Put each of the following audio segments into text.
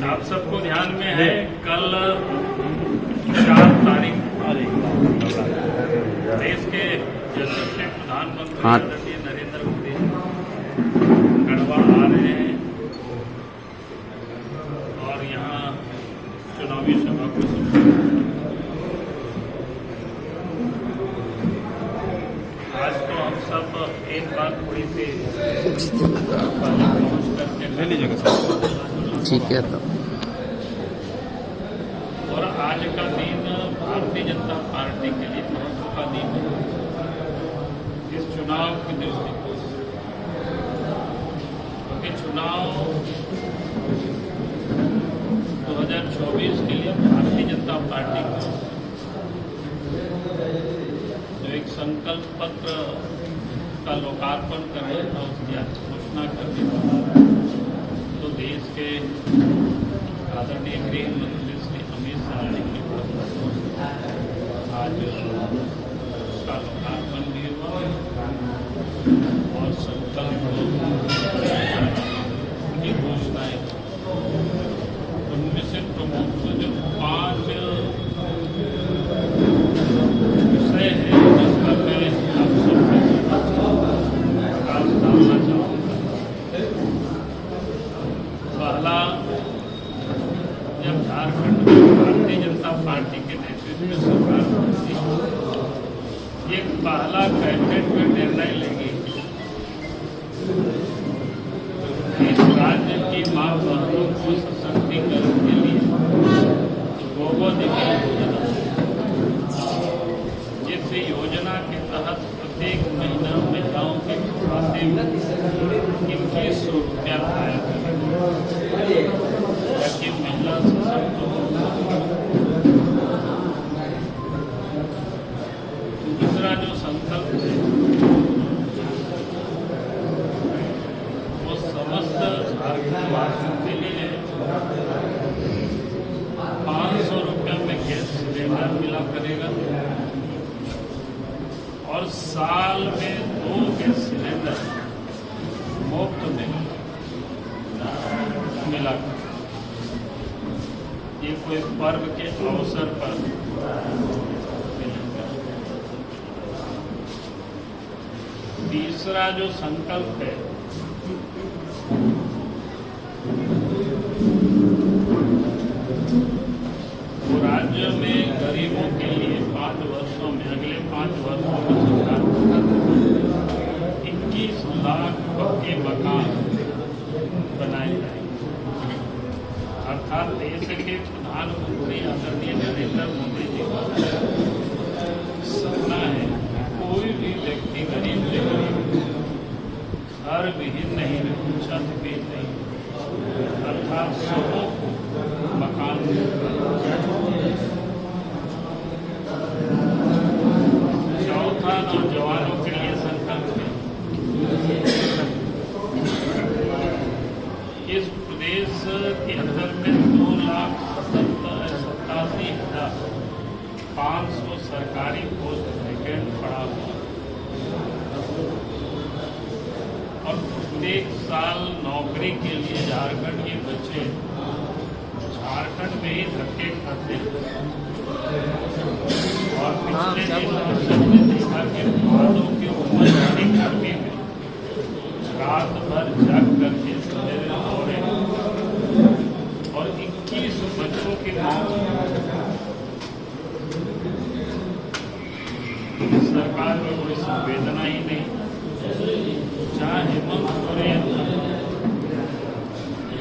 आप सबको ध्यान में है कल 4 तारीख देश के यशस्वी प्रधानमंत्री आदरणीय नरेंद्र मोदी गढ़वा आ रहे हैं और यहाँ चुनावी सभा को आज तो हम सब एक बार थोड़ी सी पहुँच करके ले लीजिएगा। ठीक है। तो और आज का दिन भारतीय जनता पार्टी के लिए महत्व का दिन है इस चुनाव की दृष्टि से, क्योंकि चुनाव 2024 के लिए भारतीय जनता पार्टी को जो एक संकल्प पत्र का लोकार्पण करना था उसकी आज घोषणा करने तो देश के आदरणीय गृह मंत्री श्री अमित शाह जी की आज उसका लोकार्पण भी हुआ और संकल्प की घोषणाएं उनमें से प्रमुख जो 5 विषय है जिसका मैं आप सबसे प्रकाश डालना चाहूँगा। पहला, जब झारखंड में भारतीय जनता पार्टी के नेतृत्व में सरकार बनती एक पहला कैबिनेट में निर्णय लेगी इस राज्य की मां बहनों को सशक्तिकरण के लिए गोगोदीदी योजना, जिस योजना के तहत प्रत्येक महीना महिलाओं के खाते में 2100 रुपया लाया ताकि महिला सशक्त हो। दूसरा जो संकल्प है वो समस्त झारखंडवासियों के लिए 500 रुपया में गैस सिलेंडर मिला करेगा और साल में 2 गैस सिलेंडर मुफ्त में मिला। ये कोई पर्व के अवसर पर मिलेगा। तीसरा जो संकल्प है वो राज्य में गरीबों के लिए 5 वर्षों में, अगले 5 वर्षों में सरकार 21 लाख पक्के मकान बनाए जाएंगे। अर्थात देश के प्रधानमंत्री आदरणीय नरेंद्र मोदी जी का सपना है कोई भी व्यक्ति गरीब से गरीब घर विहीन नहीं रहे, छत भी नहीं, अर्थात सबों मकान। चौथा, नौजवानों के लिए संकल्प है इस प्रदेश के अंदर में 2,87,500 सरकारी पोस्ट वैकेंट पड़ा हुआ और प्रत्येक साल नौकरी के लिए झारखंड के बच्चे झारखंड में ही धक्के खाते हैं और पिछले दिनों में देखा कि भादों की उम्र की गर्मी में रात भर जग करके सवेरे दौड़े और 21 बच्चों की मौत। सरकार में कोई संवेदना ही नहीं। जहाँ हेमंत सोरेन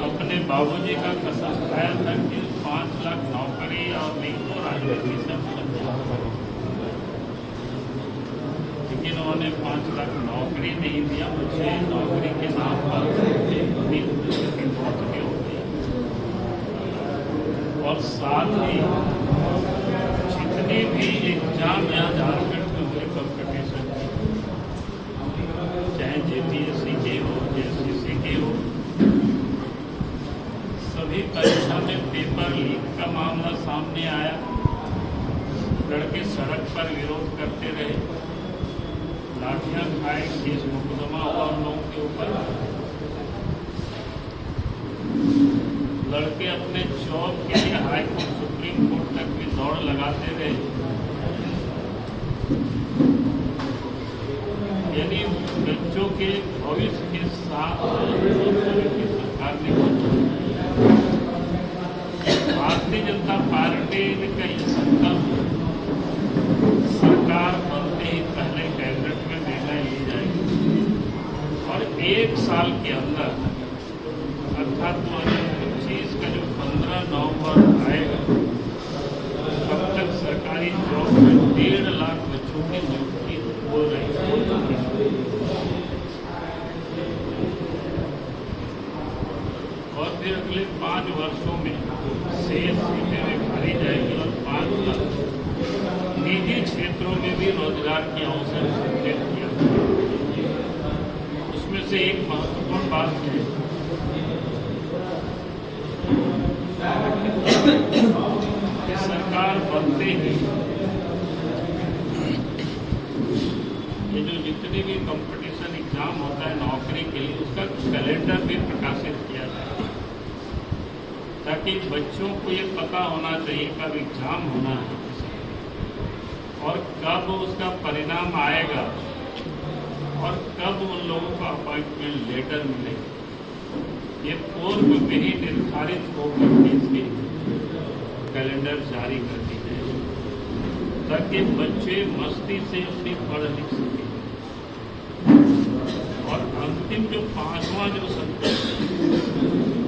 अपने बाबूजी का कसम खाया था कि 5 लाख नौकरी और नहीं तो राजनीति से लेकिन उन्होंने 5 लाख नौकरी नहीं दिया। मुझे नौकरी के नाम पर मौत भी होती है और साथ ही जितने भी एग्जाम यहाँ झारखंड में हुए कॉम्पिटिशन, चाहे जेपीएससी के हो, जेएसएससी के हो, सभी परीक्षा में पेपर लीक का मामला सामने आया। लड़के सड़क पर विरोध करते रहे, लाठियां खाए, केस मुकदमा हुआ उन लोगों के ऊपर। लड़के करके अपने जॉब के लिए हाई कोर्ट सुप्रीम कोर्ट तक भी दौड़ लगाते रहे। यानी बच्चों के भविष्य के साथ की सरकार ने भारतीय जनता पार्टी का ये संकल्प सरकार बनते ही पहले कैबिनेट में निर्णय ली जाएगी और 1 साल के अंदर अर्थात 2025 का जो 15 नवंबर आएगा तब तक सरकारी जॉब में 1.5 लाख बच्चों की नियुक्ति हो चुकी है। और फिर अगले 5 वर्षों में शेष सीटें में भरी जाएगी और 5 लाख निजी क्षेत्रों में भी रोजगार के अवसर सृजित किया। उसमें से एक महत्वपूर्ण बात है कि सरकार बनते ही ये जो जितनी भी कंपटीशन एग्जाम होता है नौकरी के लिए उसका कैलेंडर भी प्रकाशित किया जाए ताकि बच्चों को ये पता होना चाहिए कब एग्जाम होना है और कब उसका परिणाम आएगा और कब उन लोगों को अपॉइंटमेंट लेटर मिलेगा। ये पूर्व में ही निर्धारित होकर के इसकी कैलेंडर जारी कर दी जाए ताकि बच्चे मस्ती से अपनी पढ़ लिख सकें। और अंतिम जो 5वां जो संकल्प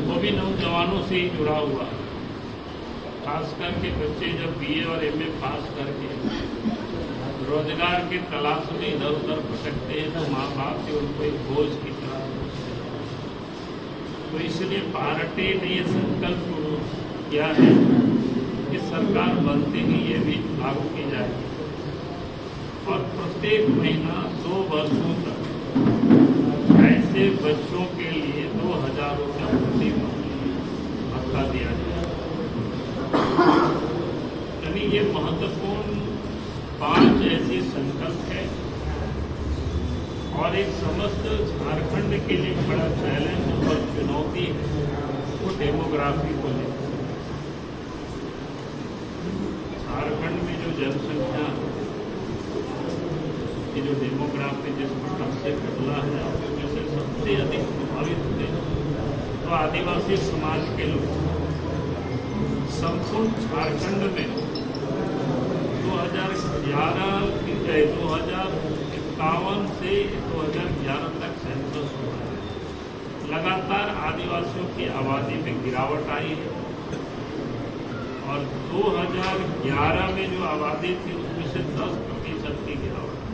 वो भी नौजवानों से ही जुड़ा हुआ, खास करके बच्चे जब BA और MA पास करके रोजगार की तलाश में इधर उधर भटकते हैं तो माँ बाप से उनको एक बोझ की तरह होती है। तो इसलिए पार्टी ने ये संकल्प किया है कि सरकार बनते ही ये भी लागू की जाए और प्रत्येक महीना 2 वर्षों तक ऐसे बच्चों के लिए 2000 रुपया प्रति माह भत्ता दिया जाए। यानी ये महत्वपूर्ण 5 ऐसी संकल्प है और एक समस्त झारखंड के लिए बड़ा चैलेंज और चुनौती है वो डेमोग्राफी को लेकर। झारखंड में जो जनसंख्या की जो डेमोग्राफी जिस प्रकार से बदला है उसमें से सबसे अधिक प्रभावित होते तो आदिवासी समाज के लोग। संपूर्ण झारखंड में 2051 से 2011 तक सेंसस हुआ है। लगातार आदिवासियों की आबादी में गिरावट आई है और 2011 में जो आबादी थी उसमें से 10% की गिरावट आई।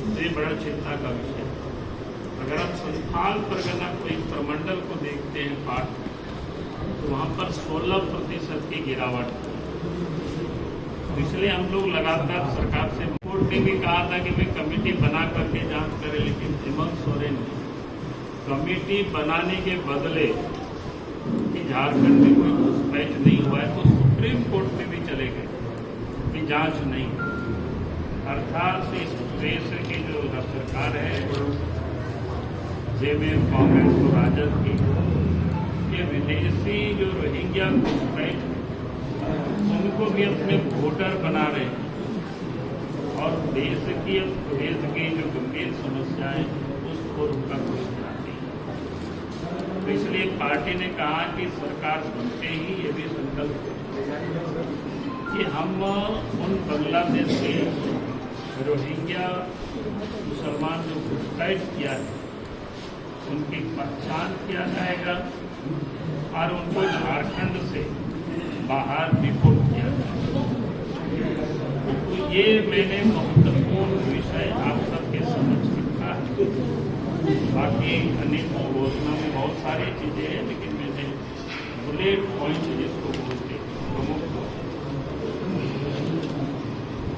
तो ये बड़ा चिंता का विषय है। अगर आप संथाल परगना को एक प्रमंडल को देखते हैं पाठ तो वहाँ पर 16% की गिरावट है। इसलिए हम लोग लगातार सरकार से कोर्ट ने भी कहा था कि भाई कमेटी बना करके जांच करें, लेकिन हेमंत सोरेन ने कमेटी बनाने के बदले कि झारखंड में कोई घुसपैठ नहीं हुआ है तो सुप्रीम कोर्ट में भी चले गए कि जांच नहीं। अर्थात इस देश की जो सरकार है जेमें कांग्रेस और राजद की ये विदेशी जो रोहिंग्या घुसपैठ उनको भी अपने वोटर बना रहे हैं और देश की जो गंभीर समस्याएं उसको उनका कुछ बनाती है। तो इसलिए पार्टी ने कहा कि सरकार बनते ही ये भी संकल्प कि हम उन बांग्लादेश से रोहिंग्या मुसलमान जो घुसपैठ किया है उनकी पहचान किया जाएगा और उनको झारखंड से बाहर रिपोर्ट किया जाएगा। तो ये मैंने महत्वपूर्ण विषय आप सबके समझ रखा है। बाकी अनेक घोषणा में बहुत सारी चीजें हैं लेकिन मैंने बुलेट पॉइंट जिसको बोलते प्रमुख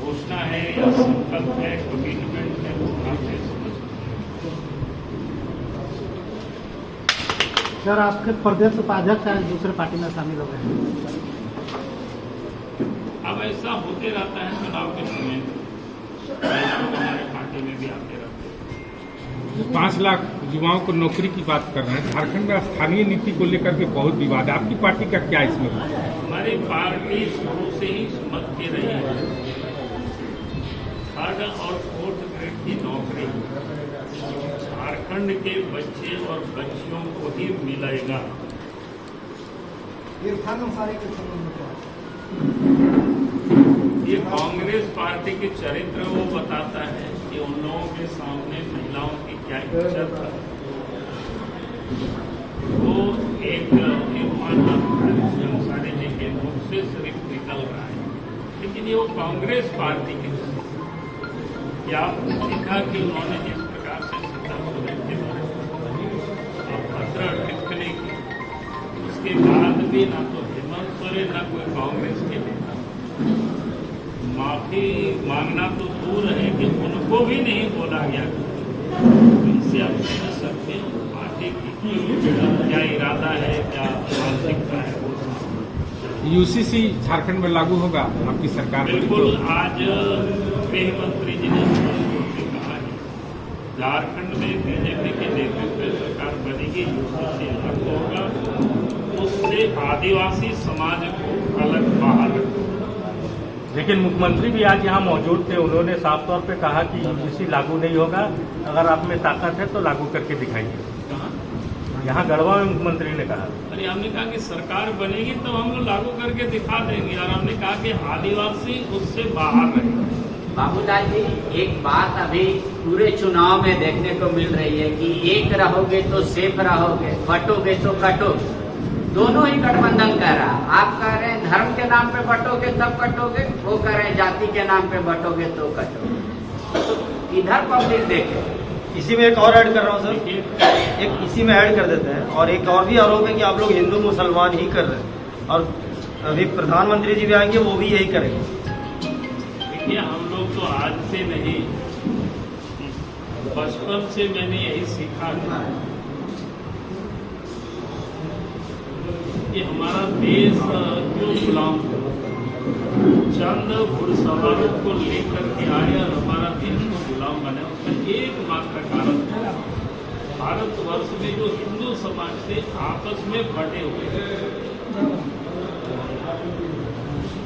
घोषणा है या संकल्प है कमिटमेंट है वो आपसे समझ। सर आपके प्रदेश उपाध्यक्ष आज दूसरे पार्टी में शामिल हो गए। अब ऐसा होते रहता है चुनाव के समय हमारे पार्टी में भी आते रहते हैं। 5 लाख युवाओं को नौकरी की बात कर रहे हैं। झारखंड में स्थानीय नीति को लेकर के बहुत विवाद है, आपकी पार्टी का क्या इसमें? हमारी पार्टी शुरू से ही समझ के रही है 3rd और 4th ग्रेड की नौकरी झारखंड के बच्चे और बच्चियों को ही मिलेगा। ये कांग्रेस पार्टी के चरित्र वो बताता है कि उन लोगों के सामने महिलाओं की क्या इज्जत है। वो एक सारे जी के मुख से सिर्फ निकल रहा है, लेकिन ये वो कांग्रेस पार्टी के क्या देखा कि उन्होंने जिस प्रकार से सीता सोरेन के बारे में अभद्र टिप्पणी की, उसके बाद भी ना तो हेमंत सोरेन ना कोई कांग्रेस के नेता माफी मांगना तो दूर है कि उनको भी नहीं बोला गया। इनसे आप समझ सकते हैं पार्टी की क्या इरादा है, क्या मानसिकता है। यूसीसी झारखंड में लागू होगा आपकी सरकार? बिल्कुल, आज गृह मंत्री जी ने कहा है झारखंड में बीजेपी के नेतृत्व में सरकार बनेगी, यूसीसी लागू होगा, उससे आदिवासी समाज को अलग बाहर रखेगा। लेकिन मुख्यमंत्री भी आज यहाँ मौजूद थे, उन्होंने साफ तौर पे कहा कि यूसीसी लागू नहीं होगा, अगर आप में ताकत है तो लागू करके दिखाइए। यहाँ गढ़वा में मुख्यमंत्री ने कहा। अरे हमने कहा कि सरकार बनेगी तो हम लोग लागू करके दिखा देंगे, और हमने कहा कि आदिवासी उससे बाहर रहे। बाबूलाल जी, एक बात अभी पूरे चुनाव में देखने को मिल रही है कि एक रहोगे तो सेफ रहोगे, बटोगे तो कटोगे। दोनों ही गठबंधन कह रहा। आप कह रहे हैं धर्म के नाम पे बटोगे तब कटोगे, वो कह रहे हैं जाति के नाम पे बटोगे तो कटोगे। तो इधर पब्लिक देखे। इसी में एक और ऐड कर रहा हूँ सर, एक इसी में ऐड कर देते हैं। और एक और भी आरोप है कि आप लोग हिंदू मुसलमान ही कर रहे हैं, और अभी प्रधानमंत्री जी भी आएंगे, वो भी यही करेंगे। देखिए, हम लोग तो आज से नहीं, बचपन से मैंने यही सीखा है कि हमारा देश क्यों गुलाम चंद घुड़सवारों को लेकर के आए और हमारा देश को गुलाम बने। उसका एकमात्र कारण है भारतवर्ष में जो हिंदू समाज से आपस में बटे हुए हैं।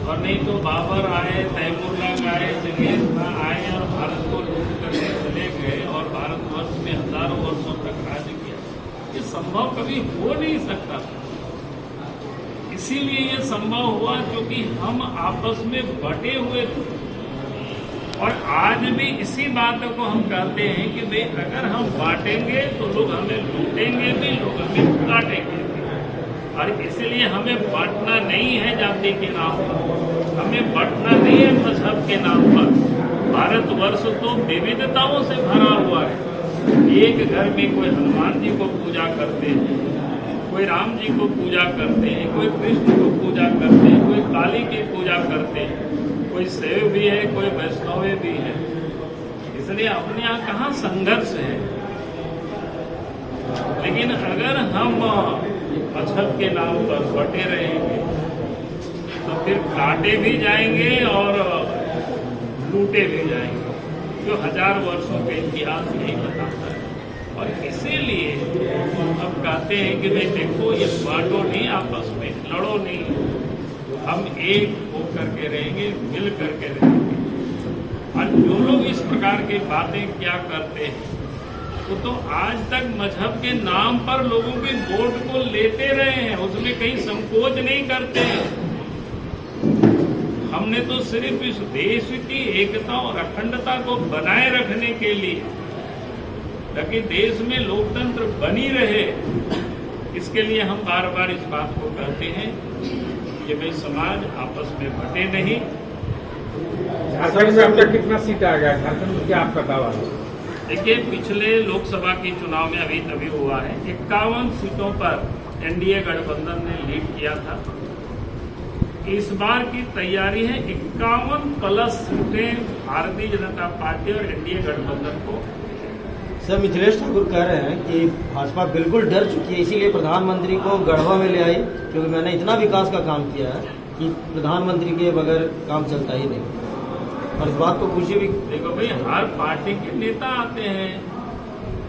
और नहीं तो बाबर आए, तैमूरलंग आए, चंगेज खां आए और भारत को लूट करके चले गए और भारतवर्ष में हजारों वर्षों तक राज्य किया। ये संभव कभी हो नहीं सकता। इसीलिए ये संभव हुआ क्योंकि हम आपस में बटे हुए थे। और आज भी इसी बात को हम कहते हैं कि भाई अगर हम बांटेंगे तो लोग हमें लूटेंगे भी, लोग हमें काटेंगे भी। और इसलिए हमें बांटना नहीं है जाति के नाम पर, हमें बांटना नहीं है मजहब के नाम पर। भारतवर्ष तो विविधताओं से भरा हुआ है। एक घर में कोई हनुमान जी को पूजा करते हैं, कोई राम जी को पूजा करते हैं, कोई कृष्ण को पूजा करते हैं, कोई काली की पूजा करते हैं, कोई शैव भी है, कोई वैष्णव भी है। इसलिए अपने यहाँ कहाँ संघर्ष है। लेकिन अगर हम मजहब के नाम पर बटे रहेंगे तो फिर काटे भी जाएंगे और लूटे भी जाएंगे, जो 1000 वर्षों के इतिहास यही बताता है। और इसीलिए हम कहते हैं कि भाई देखो, ये बांटो नहीं, आपस में लड़ो नहीं, हम एक होकर के रहेंगे, मिल करके रहेंगे। और जो लोग इस प्रकार की बातें क्या करते हैं, वो तो आज तक मजहब के नाम पर लोगों के वोट को लेते रहे हैं, उसमें कहीं संकोच नहीं करते हैं। हमने तो सिर्फ इस देश की एकता और अखंडता को बनाए रखने के लिए, ताकि देश में लोकतंत्र बनी रहे, इसके लिए हम बार बार इस बात को कहते हैं कि भाई समाज आपस में बटे नहीं। झारखंड में अब तक कितना सीट आ गया? झारखंड में क्या आपका दावा है? देखिए, पिछले लोकसभा के चुनाव में अभी तभी हुआ है, 51 सीटों पर एनडीए गठबंधन ने लीड किया था। इस बार की तैयारी है 51+ सीटें भारतीय जनता पार्टी और एनडीए गठबंधन को। सर, मिथिलेश ठाकुर कह रहे हैं कि भाजपा बिल्कुल डर चुकी है, इसीलिए प्रधानमंत्री को गढ़वा में ले आई, क्योंकि मैंने इतना विकास का काम किया है कि प्रधानमंत्री के बगैर काम चलता ही नहीं। और इस बात को खुशी भी। देखो भाई, हर पार्टी के नेता आते हैं,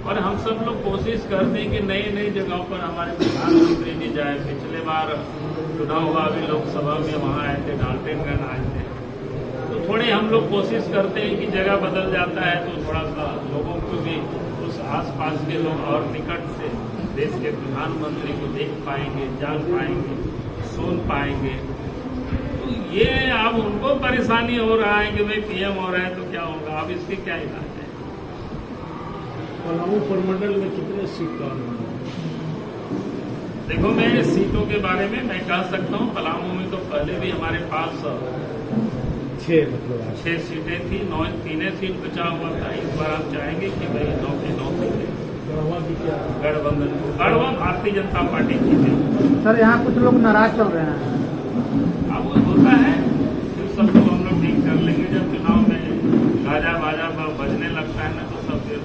और हम सब लोग कोशिश करते हैं कि नई नई जगहों पर हमारे प्रधानमंत्री भी जाए। पिछले बार चुनाव हुआ भी लोकसभा में, वहाँ आए थे, डाल्टनगंज आए थे। तो थोड़े हम लोग कोशिश करते हैं कि जगह बदल जाता है तो थोड़ा सा लोगों को भी उस आसपास के लोग और निकट से देश के प्रधानमंत्री को देख पाएंगे, जान पाएंगे, सुन पाएंगे। तो ये अब उनको परेशानी हो रहा है कि भाई पीएम हो रहा है तो क्या होगा, अब इसके क्या इलाज है। पलामू प्रमंडल में कितने सीट का अनुमान? देखो, मैं सीटों के बारे में मैं कह सकता हूँ, पलामू में तो पहले भी हमारे पास 6 सीटें थी, 9 तीन सीट बचा हुआ था। इस बार हम चाहेंगे कि भाई 9 की 9 सीटें गठबंधन को, गढ़वा भारतीय जनता पार्टी जीते। सर यहाँ कुछ लोग नाराज चल रहे हैं। अब वो होता है, फिर सब लोग हम लोग ठीक कर लेंगे। जब चुनाव में गाजा बाजा बजने लगता है ना तो सब फिर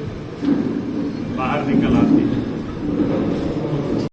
बाहर निकल आते हैं।